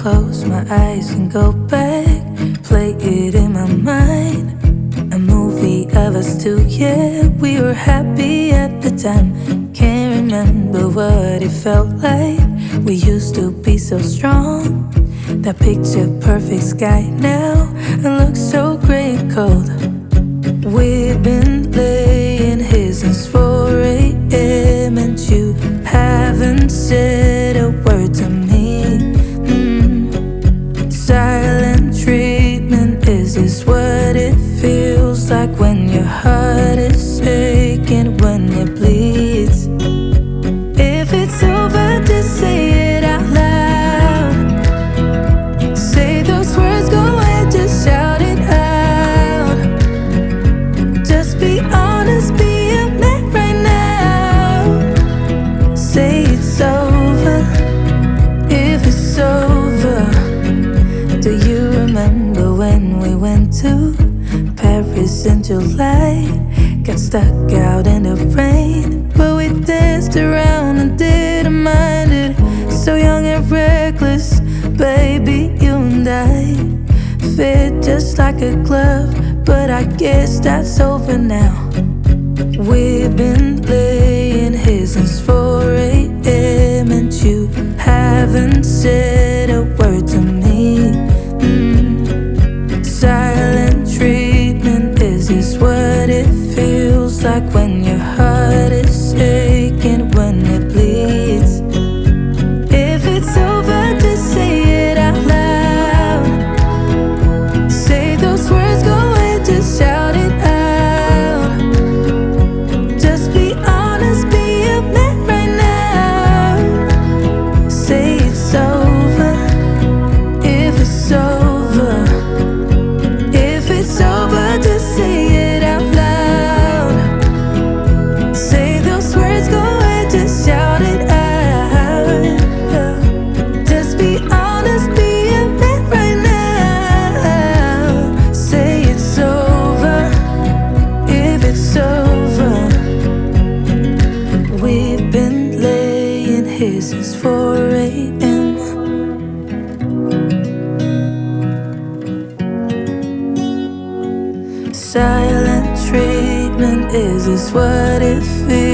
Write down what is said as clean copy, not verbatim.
close my eyes and go back, play it in my mind. A movie of us two, yeah, we were happy at the time. Can't remember what it felt like. We used to be so strong. That picture perfect sky now, it looks so gray and cold. We've been laying here since 4 a.m. and you haven't said a word to me. Silent treatment, is this what it feels like when your heart is aching, when it bleeds? If it's over, just say it out loud. Say those words, go ahead, just shout it out. Just be honest, be a man right now. Say it's over, if it's over. Do you remember when we went to Paris in July? Got stuck out in the rain, but we danced around and didn't mind it. So young and reckless, baby, you and I fit just like a glove. But I guess that's over now. We've been laying here since 4 a.m. and you haven't said a word to me. Silent treatment, is this what it feels like when your heart is aching, when it bleeds? If it's over, just say it out loud. Say those words, go ahead, just shout it out. Just be honest, be a man right now. Say it's over, if it's over. If it's over, just say it out loud. Say those words, go ahead, just shout it out. Just be honest, be a man right now. Say it's over, if it's over. We've been laying here since 4 a.m. Silent treatment, is this what it feels